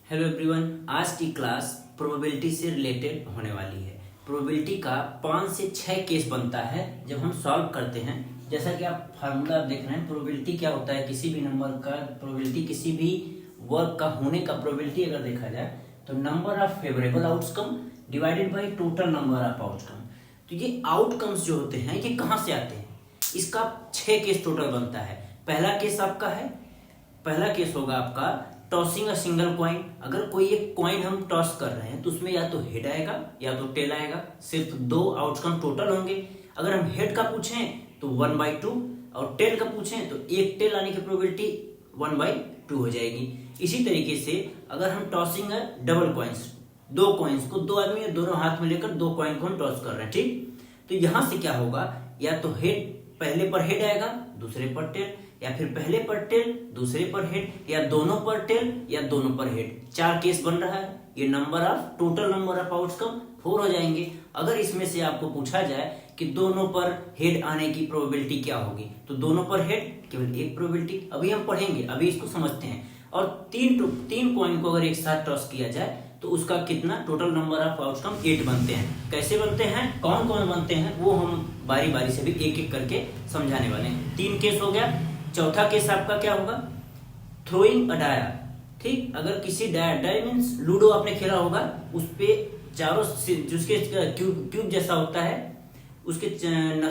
Hello everyone, आज की class probability से रिलेटेड होने वाली है। प्रोबेबिलिटी का 5 से 6 केस बनता है जब हम सॉल्व करते हैं। जैसा कि आप फार्मूला देख रहे हैं, प्रोबेबिलिटी क्या होता है, किसी भी नंबर का प्रोबेबिलिटी, किसी भी वर्क का होने का प्रोबेबिलिटी अगर देखा जाए तो number of favourable outcome divided by total number of outcome. तो ये आउटकम्स जो होते हैं ये कहाँ से आते हैं, इसका 6 केस टोटल बनता है। पहला केस होगा आपका टॉसिंग अ सिंगल कॉइन। अगर कोई एक कॉइन हम टॉस कर रहे हैं तो उसमें या तो हेड आएगा या तो टेल आएगा, सिर्फ 2 आउटकम टोटल होंगे। अगर हम हेड का पूछें तो 1/2 और टेल का पूछें तो एक टेल आने की प्रोबेबिलिटी 1/2 हो जाएगी। इसी तरीके से अगर हम tossing a double coins, 2 coins को 2 आदमी दोनों हाथ में लेकर 2 कॉइन को हम टॉस कर रहे हैं, ठीक। तो यहां से क्या होगा, या तो हेड, पहले पर हेड आएगा दूसरे पर टेल, या फिर पहले पर टेल दूसरे पर हेड, या दोनों पर टेल या दोनों पर हेड। 4 केस बन रहा है। ये number of total number of outcome 4 हो जाएंगे। अगर इसमें से आपको पूछा जाए कि दोनों पर हेड आने की प्रोबेबिलिटी क्या होगी, तो दोनों पर हेड केवल एक प्रोबेबिलिटी, अभी हम पढ़ेंगे, अभी इसको समझते हैं। और तीन कॉइन को अगर एक साथ टॉस किया जाए तो उसका कितना टोटल नंबर ऑफ आउटकम 8 बनते हैं। कैसे बनते हैं, कौन कौन बनते हैं, वो हम बारी बारी से भी एक एक करके समझाने वाले हैं। 3 केस हो गया। चौथा केस आपका क्या होगा, थ्रोइंग अ डाया, ठीक। अगर किसी डाया मीन्स लूडो आपने खेला होगा, उस पे चारों जिसके क्यूब जैसा होता है, उसके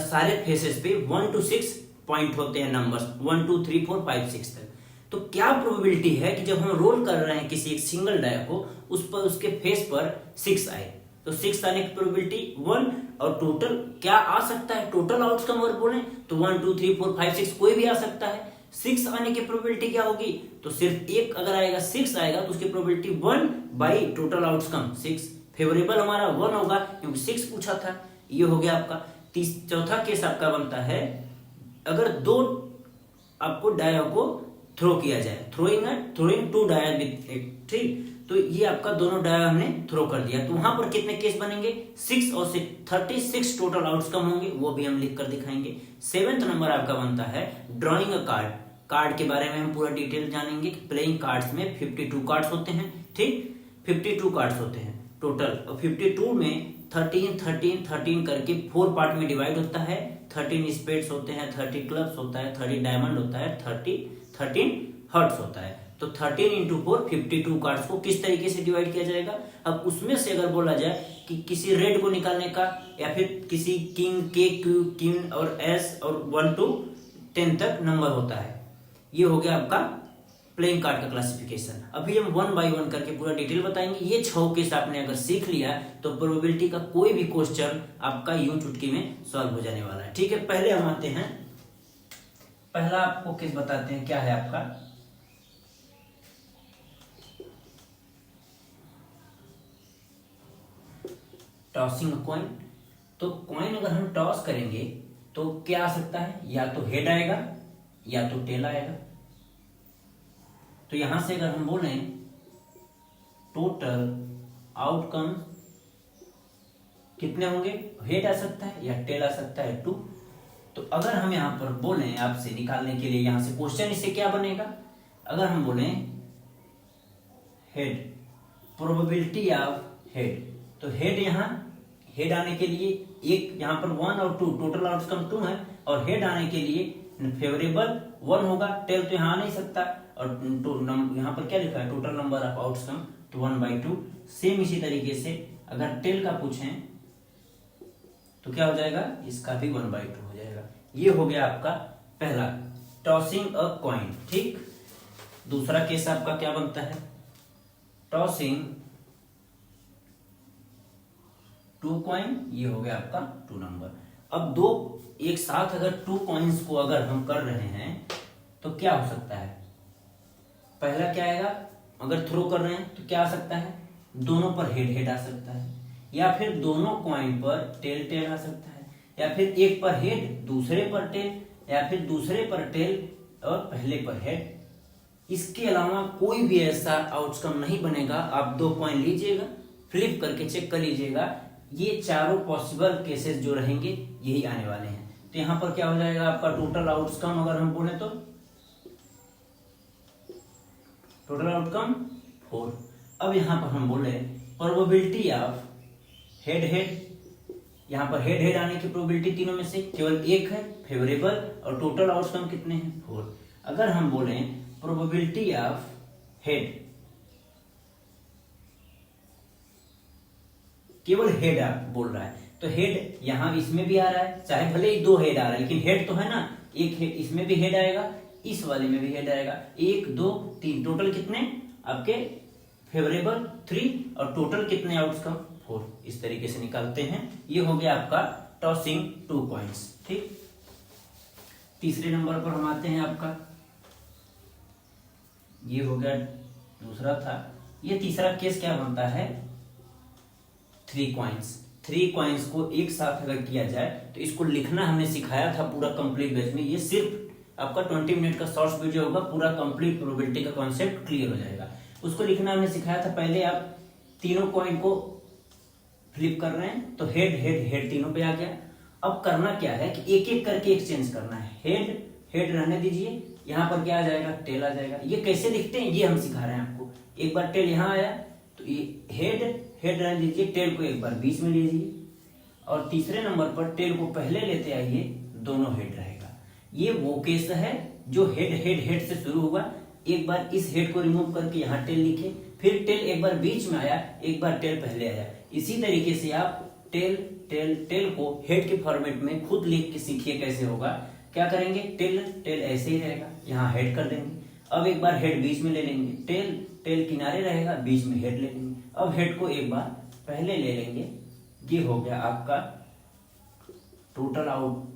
सारे फेसेस पे 1 to 6 पॉइंट होते हैं, नंबर्स 1 2 3 4 5 6 तक। तो क्या प्रोबेबिलिटी है कि जब हम रोल कर रहे हैं किसी एक सिंगल डाया को, उस पर उसके फेस पर 6 आए, तो 6 आने की प्रोबेबिलिटी 1। और टोटल क्या आ सकता है, टोटल आउटकम अगर बोले तो 1 2 3 4 5 6 कोई भी आ सकता है। 6 आने की प्रोबेबिलिटी क्या होगी, तो सिर्फ एक अगर आएगा, 6 आएगा तो उसकी probability 1 by total outcome 6। Favourable हमारा 1 होगा क्योंकि 6 पूछा था। ये हो गया आपका। चौथा केस आपका बनता है, अगर 2 आपको डाया को थ्रो किया जाए, थ्रोइंग 2 डाया विद एक, ठीक। तो ये आपका दोनों डाया हमने थ्रो कर दिया, तो वहां पर कितने केस बनेंगे, 6 और 6 36 टोटल आउटकम होंगे, वो भी हम लिख कर दिखाएंगे। 7th नंबर आपका बनता है ड्रॉइंग अ कार्ड। कार्ड के बारे में हम पूरा डिटेल जानेंगे। प्लेइंग कार्ड्स में 52 कार्ड्स होते हैं, ठीक। 52 कार्ड्स होते हैं टोटल, और 52 में 13 13 13 करके 4 पार्ट में डिवाइड होता है। 13 स्पेड्स होते हैं, 30 क्लब्स होता है, 30 डायमंड होता है, 13 हर्ट्स होता है। तो 13 इंटू 4 52 कार्ड्स को किस तरीके से डिवाइड किया जाएगा। अब उसमें से अगर बोला जाए कि किसी रेड को निकालने का, या फिर किसी किंग के किंग और एस और 1 to 10 तक नंबर होता है। ये हो गया आपका प्लेइंग कार्ड का क्लासिफिकेशन। अभी हम 1 by 1 करके पूरा डिटेल बताएंगे। ये 6 केस आपने अगर सीख लिया तो प्रोबेबिलिटी का कोई भी क्वेश्चन आपका यूं चुटकी में सॉल्व हो जाने वाला है, ठीक है। पहले हम आते हैं, पहला आपको केस बताते हैं, क्या है आपका, टॉसिंग कॉइन। तो कॉइन अगर हम टॉस करेंगे तो क्या आ सकता है, या तो हेड आएगा या तो टेल आएगा। तो यहां से अगर हम बोलें टोटल आउटकम कितने होंगे, हेड आ सकता है या टेल आ सकता है 2। तो अगर हम यहां पर बोलें आपसे निकालने के लिए, यहां से क्वेश्चन इससे क्या बनेगा, अगर हम बोलें हेड, प्रोबेबिलिटी ऑफ हेड, तो हेड आने के लिए एक, यहां पर 1 और 2 टोटल आउटकम 2 है, और हेड आने के लिए फेवरेबल 1 होगा, टेल तो यहां आ नहीं सकता। और यहां पर क्या लिखा है, टोटल नंबर ऑफ आउटकम, तो 1/2। सेम इसी तरीके से अगर टेल का पूछें तो क्या हो जाएगा, इसका भी 1/2 हो जाएगा। ये हो गया आपका पहला, टॉसिंग अ कॉइन, ठीक। दूसरा केस आपका क्या बनता है, टॉसिंग 2 कॉइन। ये हो गया आपका 2 नंबर। अब 2 एक साथ अगर 2 कॉइन्स को अगर हम कर रहे हैं तो क्या हो सकता है, पहला क्या आएगा, अगर थ्रो कर रहे हैं तो क्या आ सकता है, दोनों पर हेड आ सकता है, या फिर दोनों कॉइन पर टेल आ सकता है, या फिर एक पर हेड दूसरे पर टेल, या फिर दूसरे पर टेल और पहले पर हेड। इसके अलावा कोई भी ऐसा आउटकम नहीं बनेगा। आप 2 कॉइन लीजिएगा, फ्लिप करके चेक कर लीजिएगा, ये चारों पॉसिबल केसेस जो रहेंगे यही आने वाले हैं। तो यहां पर क्या हो जाएगा आपका टोटल आउटकम, अगर हम बोले तो टोटल आउटकम 4। अब यहाँ पर हम बोले प्रोबेबिलिटी ऑफ हेड हेड, यहाँ पर हेड हेड आने की प्रोबेबिलिटी तीनों में से केवल एक है फेवरेबल, और टोटल आउटकम कितने हैं 4। अगर हम बोले प्रोबेबिलिटी ऑफ हेड, केवल हेड आप बोल रहा है तो हेड यहाँ इसमें भी आ रहा है, चाहे भले ही 2 हेड आ रहा है लेकिन हेड तो है ना, एक हेड इसमें भी हेड आएगा, इस वाले में भी हेड आएगा, 1 2 3, टोटल कितने आपके फेवरेबल 3 और टोटल कितने आउटकम 4। इस तरीके से निकालते हैं। ये हो गया आपका टॉसिंग 2 कॉइन्स। ठीक, तीसरे नंबर पर हम आते हैं आपका, ये हो गया दूसरा था। ये तीसरा केस क्या बनता है 3 कॉइन्स। 3 कॉइन्स को एक साथ अगर किया जाए तो इसको लिखना हमने सिखाया था पूरा कंप्लीट बैच में। ये सिर्फ आपका 20 मिनट का शॉर्ट्स वीडियो होगा, पूरा कंप्लीट प्रोबेबिलिटी का कॉन्सेप्ट क्लियर हो जाएगा। उसको लिखना हमने सिखाया था। पहले आप तीनों कॉइन को फ्लिप कर रहे हैं तो हेड हेड हेड तीनों पे आ गया। अब करना क्या है कि एक एक करके एक्सचेंज करना है। हेड हेड रहने दीजिए, यहाँ पर क्या आ जाएगा टेल आ जाएगा। ये कैसे लिखते हैं ये हम सिखा रहे हैं आपको। एक बार टेल यहाँ आया तो ये हेड हेड रहने दीजिए, टेल को एक बार बीच में लीजिए, और तीसरे नंबर पर टेल को पहले लेते आइए, दोनों हेड रहेगा। ये वो केस है जो हेड हेड हेड से शुरू हुआ। एक बार इस हेड को रिमूव करके यहाँ टेल लिखे, फिर टेल एक बार बीच में आया, एक बार टेल पहले आया। इसी तरीके से आप टेल टेल टेल को हेड के फॉर्मेट में खुद लिख के सीखिए कैसे होगा। क्या करेंगे, टेल टेल ऐसे ही रहेगा, यहाँ हेड कर देंगे। अब एक बार हेड बीच में ले लेंगे, टेल टेल किनारे रहेगा, बीच में हेड ले लेंगे। अब हेड को एक बार पहले ले लेंगे। ये हो गया आपका टोटल आउट।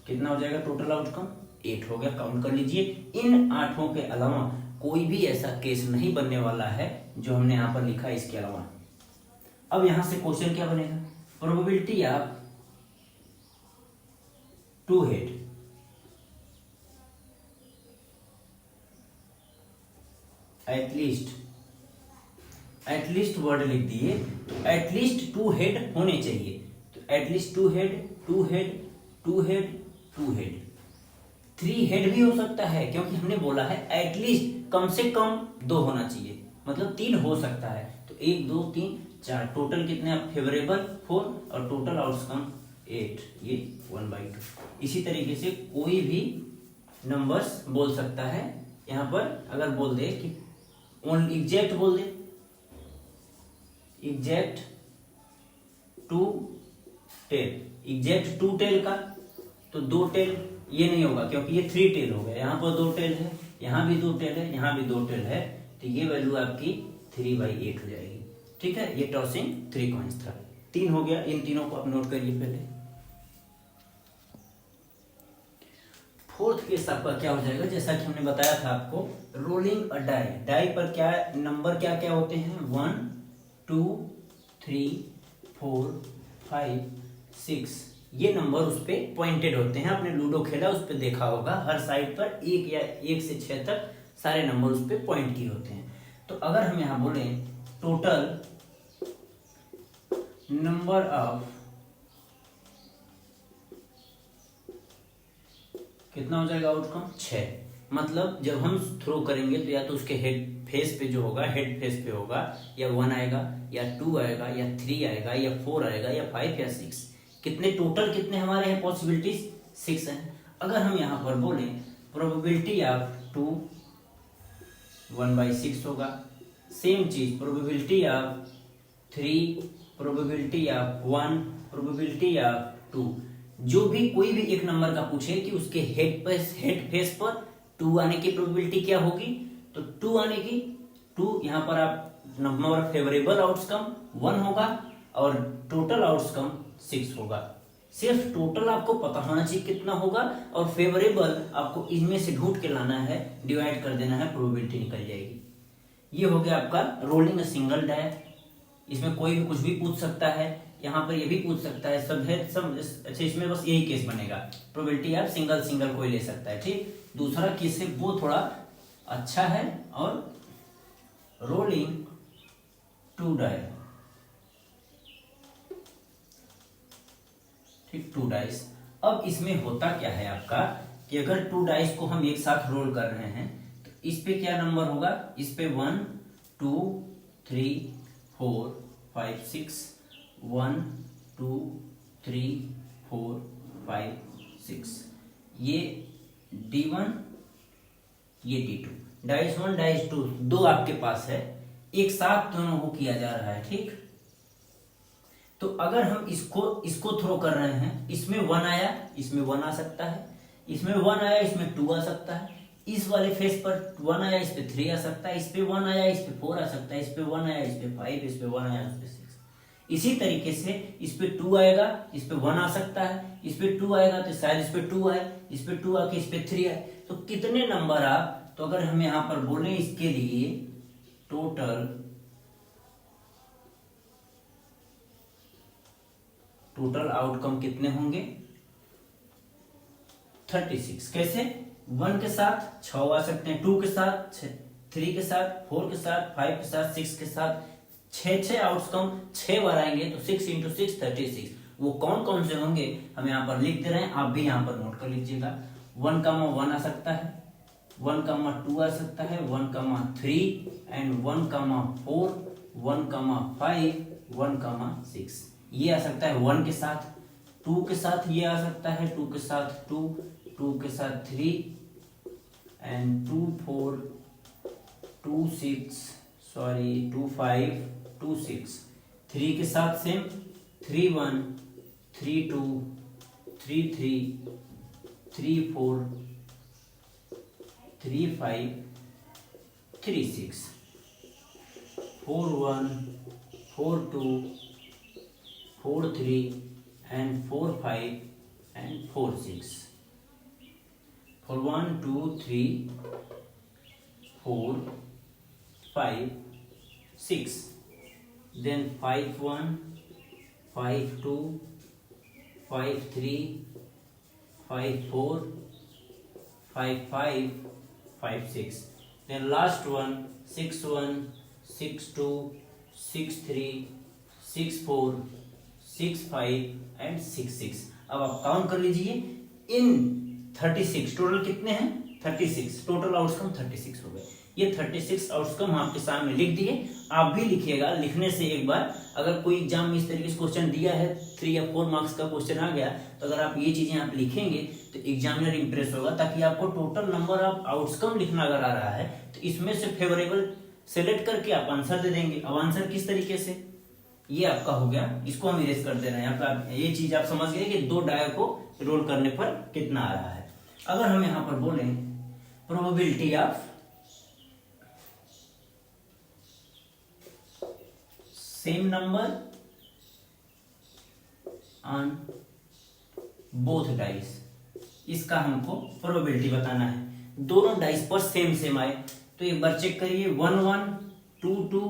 कितना हो जाएगा टोटल आउटकम 8 हो गया। काउंट कर लीजिए। इन 8 के अलावा कोई भी ऐसा केस नहीं बनने वाला है जो हमने यहां पर लिखा है इसके अलावा। अब यहां से क्वेश्चन क्या बनेगा, probability of 2 head, at least word लिख दिए, एटलीस्ट 2 हेड होने चाहिए। तो at least 2 head 2 head 2 head 2 head, 3 head भी हो सकता है क्योंकि हमने बोला है एटलीस्ट कम से कम 2 होना चाहिए, मतलब 3 हो सकता है। तो 1 2 3 4, टोटल कितने फेवरेबल 4 और टोटल आउटकम 8, ये 1/2। इसी तरीके से कोई भी नंबर्स बोल सकता है। यहाँ पर अगर बोल दे कि ओनली एग्जैक्ट बोल दे, एग्जैक्ट 2 टेल, एग्जैक्ट 2 टेल का, तो 2 टेल ये नहीं होगा क्योंकि ये 3 टेल हो गया। यहाँ पर 2 टेल है, यहाँ भी 2 टेल है, यहाँ भी 2 टेल है, तो ये वैल्यू आपकी 3/8 हो जाएगी। ठीक है, ये टॉसिंग 3 कॉइन्स था। 3 हो गया। इन तीनों को आप नोट करिए पहले। फोर्थ केस आपका क्या हो जाएगा, जैसा कि हमने बताया था आपको, रोलिंग अ डाई। डाई पर क्या नंबर क्या क्या होते हैं, 1 2 3 4 5 6, ये नंबर उस पे पॉइंटेड होते हैं। आपने लूडो खेला उस पे देखा होगा, हर साइड पर 1 या 1 से 6 तक सारे नंबर उस पे पॉइंट किए होते हैं। तो अगर हम यहाँ बोले टोटल नंबर ऑफ, कितना हो जाएगा आउटकम 6। मतलब जब हम थ्रो करेंगे तो या तो उसके हेड फेस पे जो होगा, हेड फेस पे होगा, या 1 आएगा या 2 आएगा या 3 आएगा या 4 आएगा या 5 या 6। कितने टोटल कितने हमारे हैं पॉसिबिलिटीज, 6 हैं। अगर हम यहाँ पर बोले प्रोबेबिलिटी ऑफ 2 1/6 होगा। सेम चीज probability of 3, probability of 1, probability of 2। जो भी कोई भी एक नंबर का पूछे कि उसके हेड फेस पर 2 आने की प्रोबेबिलिटी क्या होगी, तो 2 आने की 2, यहाँ पर आप नंबर फेवरेबल आउटकम 1 होगा और टोटल आउटकम 6 होगा। सिर्फ टोटल आपको पता होना चाहिए कितना होगा, और फेवरेबल आपको इनमें से ढूंढ के लाना है, डिवाइड कर देना है, प्रोबेबिलिटी निकल जाएगी। ये हो गया आपका रोलिंग सिंगल डाई। इसमें कोई भी कुछ भी पूछ सकता है, यहाँ पर ये भी पूछ सकता है, सब है सब। अच्छा, इसमें बस यही केस बनेगा, प्रोबेबिलिटी आप सिंगल सिंगल कोई ले सकता है। ठीक, दूसरा केस है वो थोड़ा अच्छा है, और रोलिंग 2 डाई। ठीक, 2 डाइस। अब इसमें होता क्या है आपका कि अगर 2 डाइस को हम एक साथ रोल कर रहे हैं तो इस पे क्या नंबर होगा, इस पे 1 2 3 4 5 6, 1 2 3 4 5 6, ये D1 ये D2, डाइस 1 डाइस 2 दो आपके पास है, एक साथ दोनों को किया जा रहा है। ठीक, तो अगर हम इसको थ्रो कर रहे हैं, इसमें 1 आया, इसमें 1 आ सकता है, इसमें 1 आया, इसमें 2 आ सकता है, इस वाले फेस पर 1 आया, इस पे 3 आ सकता है, इस पे 1 आया, इस पे 4 आ सकता है, इस पे 1 आया, इस पे 5, इस पे 1 आया, इस पे 6। इसी तरीके से इस पे 2 आएगा, इस पे 1 आ सकता है, इस पे 2 आएगा तो शायद इस पे 2 आए, इस पे 2 आके इस पे 3 आए। तो कितने नंबर आप, तो अगर हम यहां पर बोले इसके लिए टोटल आउटकम कितने होंगे, 36। कैसे, 1 के साथ 6 आ सकते हैं, 2 के साथ 3 के साथ, 4 के साथ, 5 के साथ, 6 के साथ, 6 आउटकम 6 बार आएंगे, तो 6 × 6 36। वो कौन कौन से होंगे हम यहाँ पर लिख दे रहे हैं, आप भी यहाँ पर नोट कर लीजिएगा। 1, 1 आ सकता है, 1, 2 आ सकता है, 1, 3 एंड 1, 4, 1, 5, 1, 6 ये आ सकता है 1 के साथ। 2 के साथ ये आ सकता है, 2 के साथ 2, 2 के साथ 3 एंड 2, 4, 2, 6 सॉरी 2, 5, 2, 6। 3 के साथ same 3, 1, 3, 2, 3, 3, 3, 4, 3, 5, 3, 6, 4, 1, 4, 2, 4, 3 and 4, 5 and 4, 6. For 1, 2, 3, 4, 5, 6. Then 5, 1, 5, 2, 5, 3, 5, 4, 5, 5, 5, 6. Then last one 6, 1, 6, 2, 6, 3, 6, 4, 6, 5 and 6, 6। अब आप काउंट कर लीजिए, इन 36 टोटल कितने हैं, 36 टोटल आउटकम 36 हो गए। ये 36 आउटकम आपके सामने लिख दिए, आप भी लिखिएगा। लिखने से एक बार अगर कोई एग्जाम में इस तरीके से क्वेश्चन दिया है, 3 या 4 मार्क्स का क्वेश्चन आ गया, तो अगर आप ये चीजें आप लिखेंगे तो एग्जामिनर इंप्रेस होगा, ताकि आपको टोटल नंबर ऑफ आउटकम लिखना अगर आ रहा है तो इसमें से फेवरेबल सेलेक्ट करके आप आंसर दे देंगे। अब आंसर किस तरीके से, ये आपका हो गया, इसको हम इरेज कर दे रहे हैं। आप ये चीज आप समझ गए कि 2 डाय को रोल करने पर कितना आ रहा है। अगर हम यहां पर बोले probability of same number on both dice, इसका हमको प्रोबेबिलिटी बताना है। दोनों डाइस पर सेम आए तो एक बार चेक करिए, 1, 1, 2, 2,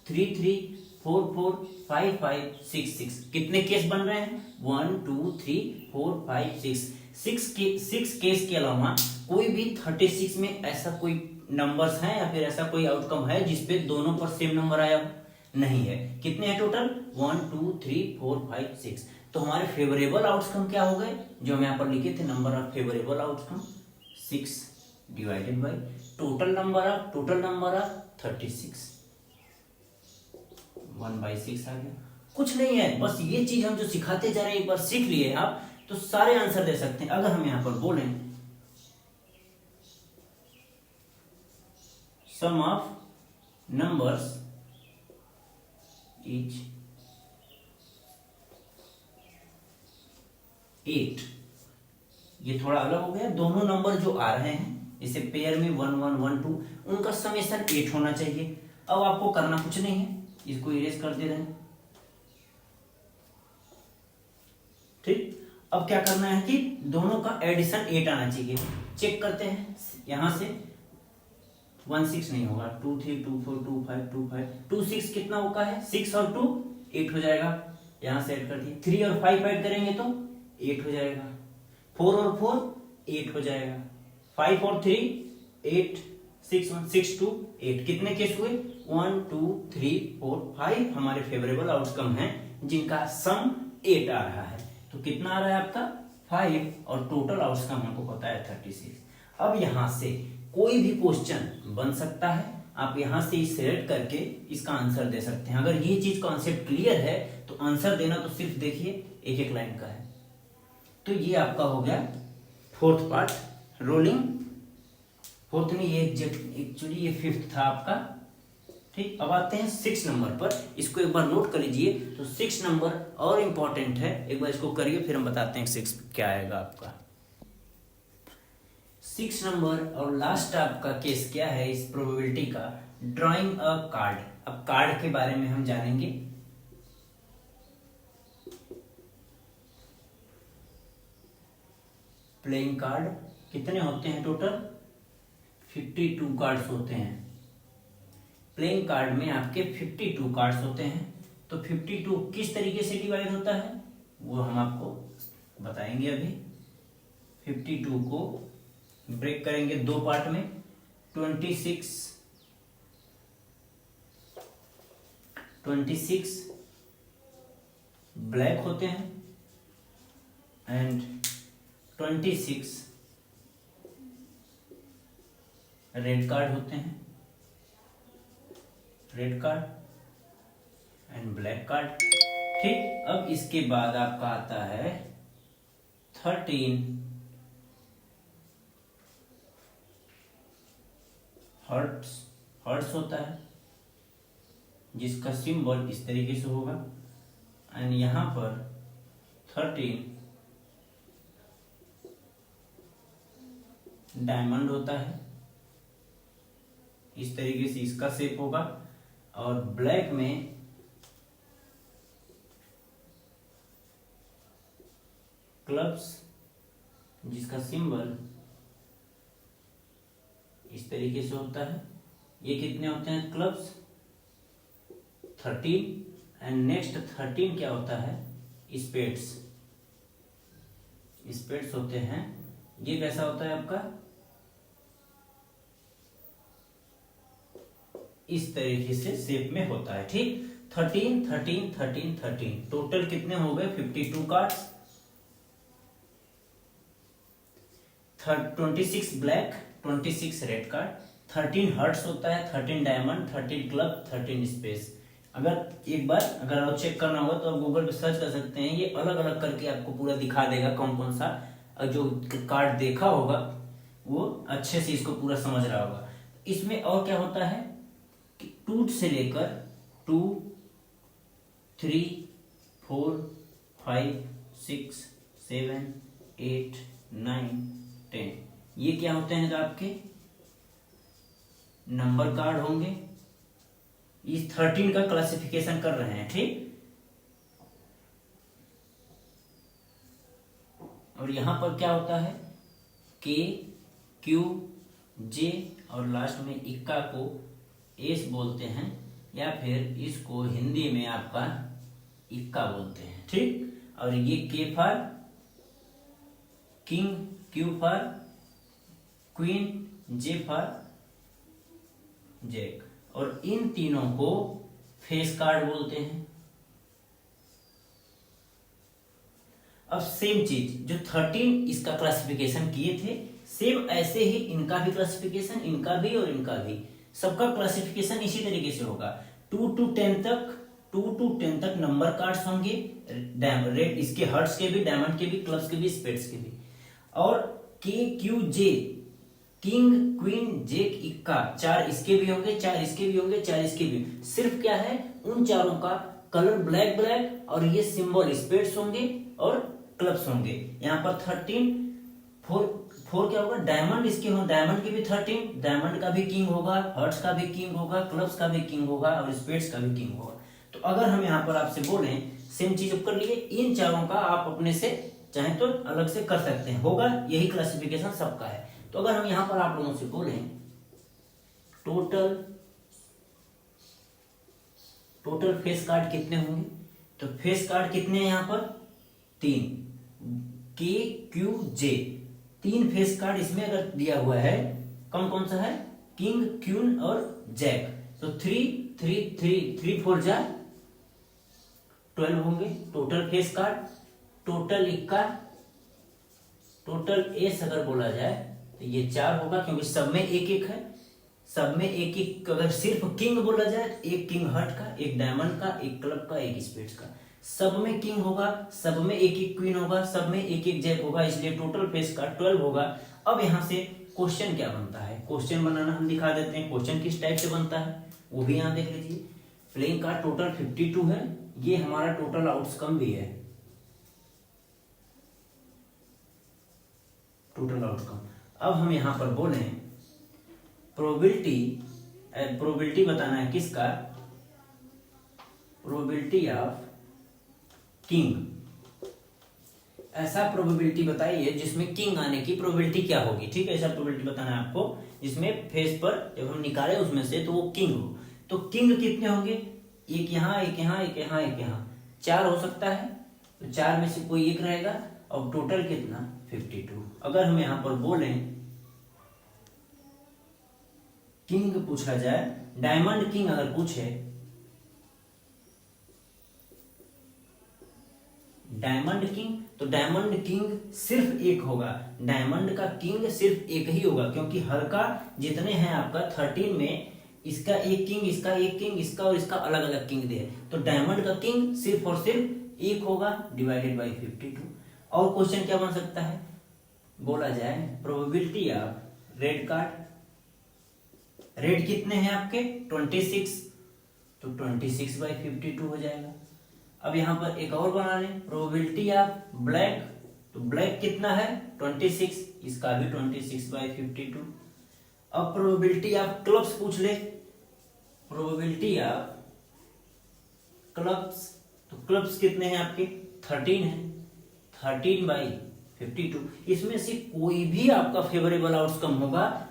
3, 3, 4, 4, 5, 5, 6, 6 कितने केस बन रहे हैं, 1, 2, 3, 4, 5, 6 केस के अलावा कोई भी 36 में ऐसा कोई नंबर्स है या फिर ऐसा कोई आउटकम है जिसपे दोनों पर सेम नंबर आया हो, नहीं है। कितने हैं टोटल, 1, 2, 3, 4, 5, 6। तो हमारे फेवरेबल आउटकम क्या हो गए, जो हम यहाँ पर लिखे थे number of favourable outcome 6 divided by total number of 36, 1/6 आ गया। कुछ नहीं है, बस ये चीज हम जो सिखाते जा रहे हैं एक बार सीख लिए आप तो सारे आंसर दे सकते हैं। अगर हम यहां पर बोलें सम ऑफ नंबर्स इज 8, ये थोड़ा अलग हो गया। दोनों नंबर जो आ रहे हैं जैसे पेयर में 1, 1, 1, 2, उनका समेशन 8 होना चाहिए। अब आपको करना कुछ नहीं है, इसको इरेज कर दे रहे हैं। ठीक, अब क्या करना है कि दोनों का एडिशन 8 आना चाहिए। चेक करते हैं यहां से, 1, 6 नहीं होगा, 2, 3, 2, 4, 2, 5, 2, 5, 2, 6 कितना होगा है, 6 और 2 8 हो जाएगा। यहां से ऐड कर दिए, 3 और 5 ऐड करेंगे तो 8 हो जाएगा, 4 और 4 8 हो जाएगा, 5 और 3 8, 6, 1, 6, 2, 8 कितने केस हुए, 1, 2, 3, 4, 5 हमारे फेवरेबल आउटकम हैं जिनका सम 8 आ रहा है। तो कितना आ रहा है आपका 5 और टोटल आउटकम हमको पता है 36। अब यहां से कोई भी क्वेश्चन बन सकता है, आप यहाँ से सिलेक्ट करके इसका आंसर दे सकते हैं। अगर ये चीज कॉन्सेप्ट क्लियर है तो आंसर देना तो सिर्फ देखिए एक एक लाइन का है। तो ये आपका हो गया फोर्थ पार्ट रोलिंग। फोर्थ नहीं, ये एक्चुअली ये फिफ्थ था आपका। ठीक, अब आते हैं 6 नंबर पर। इसको एक बार नोट कर लीजिए। तो 6 नंबर और इम्पोर्टेंट है, एक बार इसको करिए फिर हम बताते हैं 6 क्या आएगा आपका। 6 नंबर और लास्ट आपका केस क्या है इस प्रोबेबिलिटी का, ड्राइंग अ कार्ड। अब कार्ड के बारे में हम जानेंगे। प्लेइंग कार्ड कितने होते हैं टोटल, 52 कार्ड्स होते हैं। प्लेइंग कार्ड में आपके 52 कार्ड्स होते हैं। तो 52 किस तरीके से डिवाइड होता है वो हम आपको बताएंगे अभी। 52 को ब्रेक करेंगे दो पार्ट में। 26 ब्लैक होते हैं एंड 26 रेड कार्ड होते हैं। Red card and black card. ठीक, अब इसके बाद आपका आता है 13 हर्ट्स होता है, जिसका सिंबल इस तरीके से होगा। एंड यहां पर 13 डायमंड होता है, इस तरीके से इसका शेप होगा। और ब्लैक में क्लब्स, जिसका सिंबल इस तरीके से होता है। ये कितने होते हैं क्लब्स, 13। एंड नेक्स्ट 13 क्या होता है, स्पेड्स। स्पेड्स होते हैं, ये कैसा होता है आपका, इस तरीके से शेप में होता है। ठीक, 13 13 13 13 टोटल कितने हो गए 52 cards. 26 black, 26 red card, 13 hearts होता है, 13 डायमंड, 13 क्लब, 13 स्पेस। अगर एक बार अगर आप चेक करना होगा तो आप गूगल पे सर्च कर सकते हैं, ये अलग अलग करके आपको पूरा दिखा देगा कौन कौन सा। जो कार्ड देखा होगा वो अच्छे से इसको पूरा समझ रहा होगा। इसमें और क्या होता है कि 2 से लेकर 2 3 4 5 6 7 8 9 10 ये क्या होते हैं, जो आपके नंबर कार्ड होंगे। इस 13 का क्लासिफिकेशन कर रहे हैं। ठीक, और यहां पर क्या होता है, के क्यू जे और लास्ट में इक्का को एस बोलते हैं, या फिर इसको हिंदी में आपका इक्का बोलते हैं। ठीक, और ये K for king, Q for queen, J for jack. और इन तीनों को फेस कार्ड बोलते हैं। अब सेम चीज जो 13 इसका क्लासिफिकेशन किए थे, सेम ऐसे ही इनका भी क्लासिफिकेशन, इनका भी और इनका भी, सबका क्लासिफिकेशन इसी तरीके से होगा। 2 to 10 तक नंबर कार्ड्स होंगे, रेड इसके हर्ट्स के भी, डायमंड के भी, क्लब्स के भी, स्पेड्स के भी। और के क्यू जे, किंग क्वीन जेक इक्का, 4 इसके भी होंगे, 4 इसके भी होंगे, 4 इसके भी। सिर्फ क्या है, उन चारों का कलर ब्लैक ब्लैक और ये सिंबल स्पेड्स होंगे और क्लब्स होंगे। यहाँ पर 13 4 क्या होगा, डायमंड इसके हो, डायमंड के भी 13, डायमंड का भी किंग होगा, हर्ट्स का भी किंग होगा, क्लब्स का भी किंग होगा और स्पेड्स का भी किंग होगा। तो अगर हम यहाँ पर आपसे बोले सेम चीज कर लिए, इन चारों का आप अपने से चाहे तो अलग से कर सकते हैं, होगा यही क्लासिफिकेशन सबका है। तो अगर हम यहां पर आप लोगों से बोले टोटल फेस कार्ड कितने होंगे, तो फेस कार्ड कितने हैं यहां पर 3, के क्यू जे, 3 फेस कार्ड इसमें अगर दिया हुआ है, कौन कौन सा है, किंग क्वीन और जैक। तो 3 3 3 3 4 जा 12 होंगे टोटल फेस कार्ड। टोटल इक्का, टोटल एस अगर बोला जाए तो ये 4 होगा क्योंकि सब में एक एक है, सब में एक एक। अगर सिर्फ किंग बोला जाए तो एक किंग हार्ट का, एक डायमंड का, एक क्लब का, एक स्पेड्स का। सब में किंग होगा, सब में एक एक क्वीन होगा, सब में एक एक जैक होगा, इसलिए टोटल फेस का 12 होगा। अब यहाँ से क्वेश्चन क्या बनता है, क्वेश्चन बनाना हम दिखा देते हैं। क्वेश्चन किस टाइप से बनता है वो भी यहाँ देख लीजिए। प्लेइंग कार्ड टोटल 52 है, ये हमारा टोटल आउटकम भी है, टोटल आउटकम। अब हम यहाँ पर बोले प्रोबेबिलिटी बताना है किसका, प्रोबेबिलिटी ऑफ किंग। ऐसा प्रोबेबिलिटी बताइए जिसमें किंग आने की प्रोबेबिलिटी क्या होगी, ठीक है। ऐसा प्रोबेबिलिटी बताना है आपको जिसमें फेस पर जब हम निकाले उसमें से तो वो किंग हो। तो किंग कितने होंगे, एक यहाँ, एक यहाँ, एक यहाँ, एक यहाँ, 4 हो सकता है। तो 4 में से कोई एक रहेगा और टोटल कितना 52। अगर हम यहाँ पर बोलें किंग पूछा जाए, डायमंड किंग अगर पूछे, डायमंड किंग, तो डायमंड किंग सिर्फ एक होगा, डायमंड का किंग सिर्फ एक ही होगा क्योंकि हर का जितने हैं आपका 13 में इसका एक किंग, इसका एक किंग, इसका और इसका अलग अलग किंग दे, तो डायमंड का किंग सिर्फ और सिर्फ एक होगा डिवाइडेड बाई 52। और क्वेश्चन क्या बन सकता है, बोला जाए probability of red card. Red कितने हैं आपके 26, तो 26/52 हो जाएगा। अब यहाँ पर एक और बना लें प्रोबेबिलिटी ऑफ ब्लैक, तो ब्लैक कितना है 26, इसका भी 26/52। अब प्रोबेबिलिटी ऑफ क्लब्स पूछ ले, प्रोबेबिलिटी ऑफ क्लब्स, तो क्लब्स कितने हैं आपके 13 है, 13/52। इसमें से कोई भी आपका फेवरेबल आउटकम होगा